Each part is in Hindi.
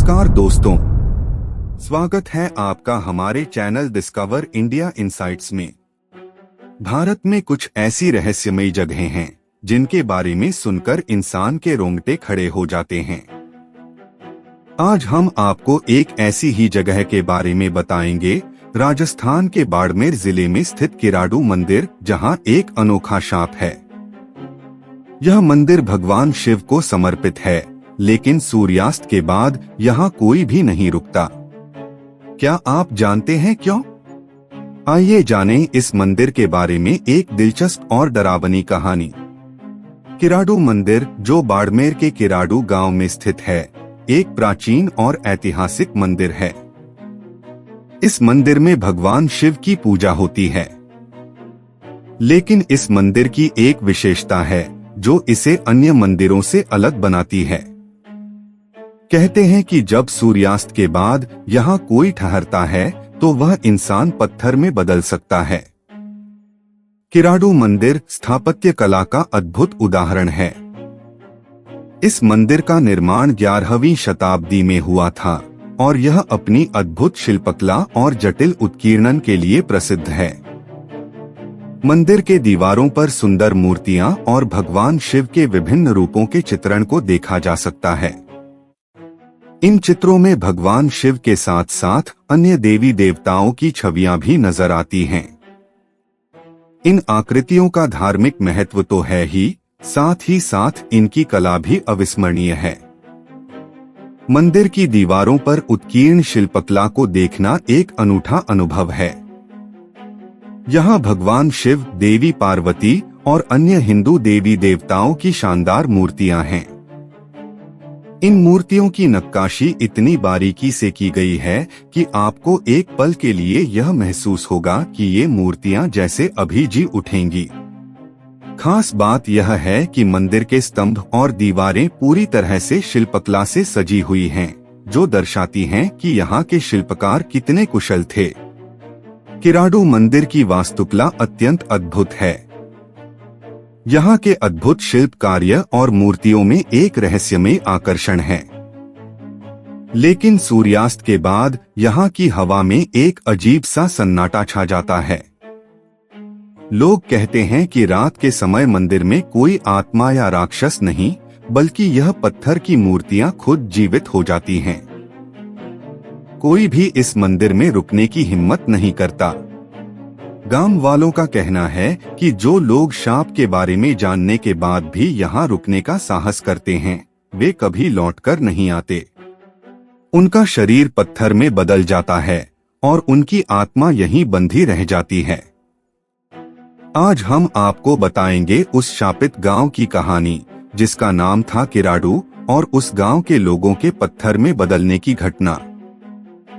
नमस्कार दोस्तों, स्वागत है आपका हमारे चैनल डिस्कवर इंडिया इनसाइट्स में। भारत में कुछ ऐसी रहस्यमयी जगहें हैं जिनके बारे में सुनकर इंसान के रोंगटे खड़े हो जाते हैं। आज हम आपको एक ऐसी ही जगह के बारे में बताएंगे, राजस्थान के बाड़मेर जिले में स्थित किराडू मंदिर, जहां एक अनोखा शाप है। यह मंदिर भगवान शिव को समर्पित है, लेकिन सूर्यास्त के बाद यहाँ कोई भी नहीं रुकता। क्या आप जानते हैं क्यों? आइए जानें इस मंदिर के बारे में एक दिलचस्प और डरावनी कहानी। किराडू मंदिर, जो बाड़मेर के किराडू गांव में स्थित है, एक प्राचीन और ऐतिहासिक मंदिर है। इस मंदिर में भगवान शिव की पूजा होती है, लेकिन इस मंदिर की एक विशेषता है जो इसे अन्य मंदिरों से अलग बनाती है। कहते हैं कि जब सूर्यास्त के बाद यहाँ कोई ठहरता है तो वह इंसान पत्थर में बदल सकता है। किराडू मंदिर स्थापत्य कला का अद्भुत उदाहरण है। इस मंदिर का निर्माण 11वीं शताब्दी में हुआ था और यह अपनी अद्भुत शिल्पकला और जटिल उत्कीर्णन के लिए प्रसिद्ध है। मंदिर के दीवारों पर सुंदर मूर्तियां और भगवान शिव के विभिन्न रूपों के चित्रण को देखा जा सकता है। इन चित्रों में भगवान शिव के साथ साथ अन्य देवी देवताओं की छवियां भी नजर आती हैं। इन आकृतियों का धार्मिक महत्व तो है ही, साथ ही साथ इनकी कला भी अविस्मरणीय है। मंदिर की दीवारों पर उत्कीर्ण शिल्पकला को देखना एक अनूठा अनुभव है। यहाँ भगवान शिव, देवी पार्वती और अन्य हिंदू देवी देवताओं की शानदार मूर्तियां हैं। इन मूर्तियों की नक्काशी इतनी बारीकी से की गई है कि आपको एक पल के लिए यह महसूस होगा कि ये मूर्तियां जैसे अभी जी उठेंगी। खास बात यह है कि मंदिर के स्तंभ और दीवारें पूरी तरह से शिल्पकला से सजी हुई हैं, जो दर्शाती हैं कि यहाँ के शिल्पकार कितने कुशल थे। किराडू मंदिर की वास्तुकला अत्यंत अद्भुत है। यहाँ के अद्भुत शिल्प कार्य और मूर्तियों में एक रहस्यमय आकर्षण है। लेकिन सूर्यास्त के बाद यहाँ की हवा में एक अजीब सा सन्नाटा छा जाता है। लोग कहते हैं कि रात के समय मंदिर में कोई आत्मा या राक्षस नहीं, बल्कि यह पत्थर की मूर्तियां खुद जीवित हो जाती हैं। कोई भी इस मंदिर में रुकने की हिम्मत नहीं करता। गांव वालों का कहना है कि जो लोग शाप के बारे में जानने के बाद भी यहाँ रुकने का साहस करते हैं, वे कभी लौटकर नहीं आते। उनका शरीर पत्थर में बदल जाता है और उनकी आत्मा यहीं बंधी रह जाती है। आज हम आपको बताएंगे उस शापित गांव की कहानी, जिसका नाम था किराडू, और उस गांव के लोगों के पत्थर में बदलने की घटना।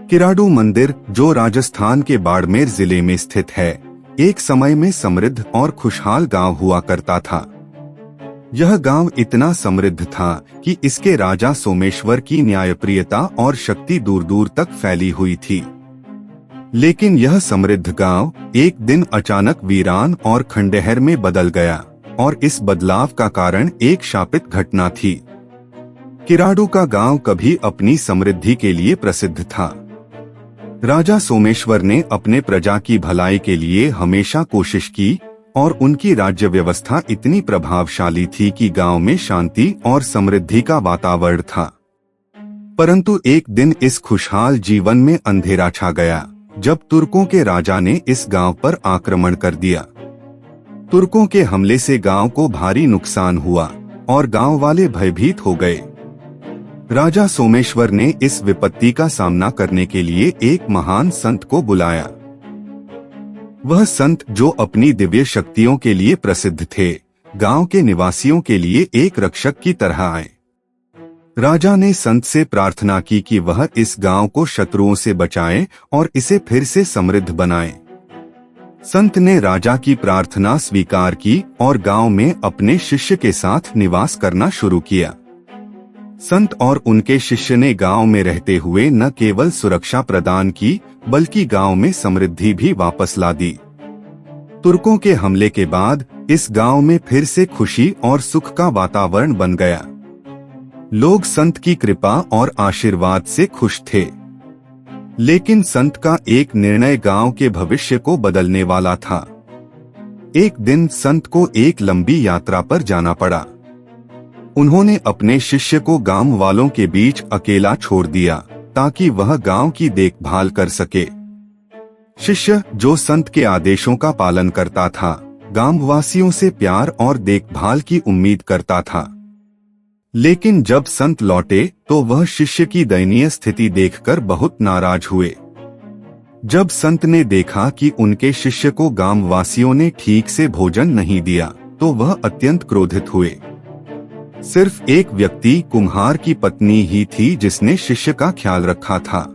किराडू मंदिर, जो राजस्थान के बाड़मेर जिले में स्थित है, एक समय में समृद्ध और खुशहाल गांव हुआ करता था। यह गांव इतना समृद्ध था कि इसके राजा सोमेश्वर की न्यायप्रियता और शक्ति दूर दूर तक फैली हुई थी। लेकिन यह समृद्ध गांव एक दिन अचानक वीरान और खंडहर में बदल गया, और इस बदलाव का कारण एक शापित घटना थी। किराडू का गांव कभी अपनी समृद्धि के लिए प्रसिद्ध था। राजा सोमेश्वर ने अपने प्रजा की भलाई के लिए हमेशा कोशिश की और उनकी राज्य व्यवस्था इतनी प्रभावशाली थी कि गांव में शांति और समृद्धि का वातावरण था। परंतु एक दिन इस खुशहाल जीवन में अंधेरा छा गया, जब तुर्कों के राजा ने इस गांव पर आक्रमण कर दिया। तुर्कों के हमले से गांव को भारी नुकसान हुआ और गांव वाले भयभीत हो गए। राजा सोमेश्वर ने इस विपत्ति का सामना करने के लिए एक महान संत को बुलाया। वह संत, जो अपनी दिव्य शक्तियों के लिए प्रसिद्ध थे, गांव के निवासियों के लिए एक रक्षक की तरह आए। राजा ने संत से प्रार्थना की कि वह इस गांव को शत्रुओं से बचाए और इसे फिर से समृद्ध बनाए। संत ने राजा की प्रार्थना स्वीकार की और गांव में अपने शिष्य के साथ निवास करना शुरू किया। संत और उनके शिष्य ने गांव में रहते हुए न केवल सुरक्षा प्रदान की, बल्कि गांव में समृद्धि भी वापस ला दी। तुर्कों के हमले के बाद इस गांव में फिर से खुशी और सुख का वातावरण बन गया। लोग संत की कृपा और आशीर्वाद से खुश थे, लेकिन संत का एक निर्णय गांव के भविष्य को बदलने वाला था। एक दिन संत को एक लंबी यात्रा पर जाना पड़ा। उन्होंने अपने शिष्य को गांव वालों के बीच अकेला छोड़ दिया ताकि वह गांव की देखभाल कर सके। शिष्य, जो संत के आदेशों का पालन करता था, गांववासियों से प्यार और देखभाल की उम्मीद करता था। लेकिन जब संत लौटे तो वह शिष्य की दयनीय स्थिति देखकर बहुत नाराज हुए। जब संत ने देखा कि उनके शिष्य को गांववासियों ने ठीक से भोजन नहीं दिया तो वह अत्यंत क्रोधित हुए। सिर्फ एक व्यक्ति, कुम्हार की पत्नी ही थी जिसने शिष्य का ख्याल रखा था।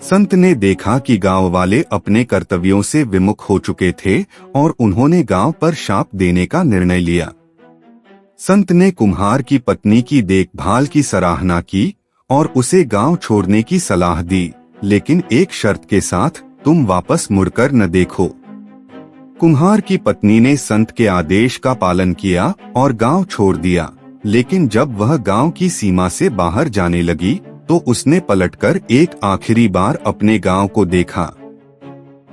संत ने देखा कि गांव वाले अपने कर्तव्यों से विमुख हो चुके थे और उन्होंने गांव पर शाप देने का निर्णय लिया। संत ने कुम्हार की पत्नी की देखभाल की सराहना की और उसे गांव छोड़ने की सलाह दी, लेकिन एक शर्त के साथ, तुम वापस मुड़कर न देखो। कुम्हार की पत्नी ने संत के आदेश का पालन किया और गांव छोड़ दिया, लेकिन जब वह गांव की सीमा से बाहर जाने लगी तो उसने पलटकर एक आखिरी बार अपने गांव को देखा।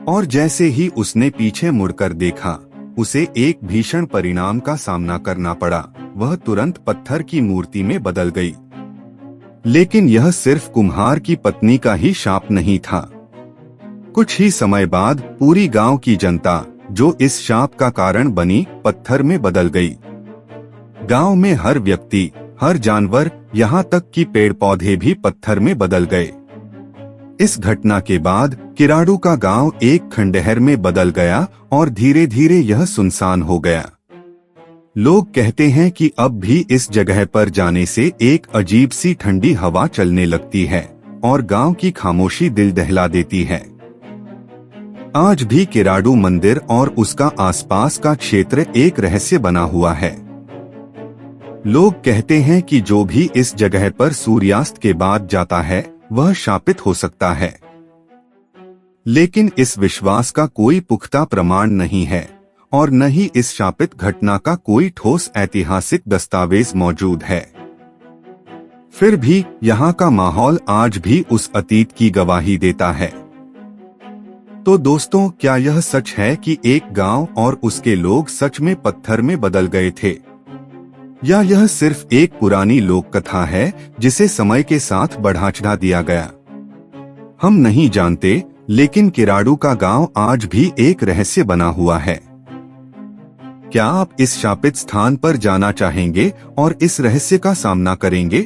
और जैसे ही उसने पीछे मुड़कर देखा, उसे एक भीषण परिणाम का सामना करना पड़ा। वह तुरंत पत्थर की मूर्ति में बदल गई। लेकिन यह सिर्फ कुम्हार की पत्नी का ही शाप नहीं था। कुछ ही समय बाद पूरी गांव की जनता, जो इस शाप का कारण बनी, पत्थर में बदल गई। गांव में हर व्यक्ति, हर जानवर, यहाँ तक कि पेड़ पौधे भी पत्थर में बदल गए। इस घटना के बाद किराडू का गांव एक खंडहर में बदल गया और धीरे धीरे यह सुनसान हो गया। लोग कहते हैं कि अब भी इस जगह पर जाने से एक अजीब सी ठंडी हवा चलने लगती है और गांव की खामोशी दिल दहला देती है। आज भी किराडू मंदिर और उसका आसपास का क्षेत्र एक रहस्य बना हुआ है। लोग कहते हैं कि जो भी इस जगह पर सूर्यास्त के बाद जाता है वह शापित हो सकता है, लेकिन इस विश्वास का कोई पुख्ता प्रमाण नहीं है और न ही इस शापित घटना का कोई ठोस ऐतिहासिक दस्तावेज मौजूद है। फिर भी यहाँ का माहौल आज भी उस अतीत की गवाही देता है। तो दोस्तों, क्या यह सच है कि एक गांव और उसके लोग सच में पत्थर में बदल गए थे, या यह सिर्फ एक पुरानी लोक कथा है जिसे समय के साथ बढ़ा चढ़ा दिया गया? हम नहीं जानते, लेकिन किराडू का गांव आज भी एक रहस्य बना हुआ है। क्या आप इस शापित स्थान पर जाना चाहेंगे और इस रहस्य का सामना करेंगे?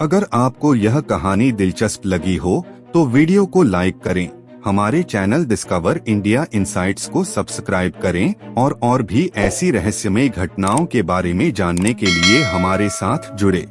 अगर आपको यह कहानी दिलचस्प लगी हो तो वीडियो को लाइक करें, हमारे चैनल डिस्कवर इंडिया इनसाइट्स को सब्सक्राइब करें और भी ऐसी रहस्यमय घटनाओं के बारे में जानने के लिए हमारे साथ जुड़े।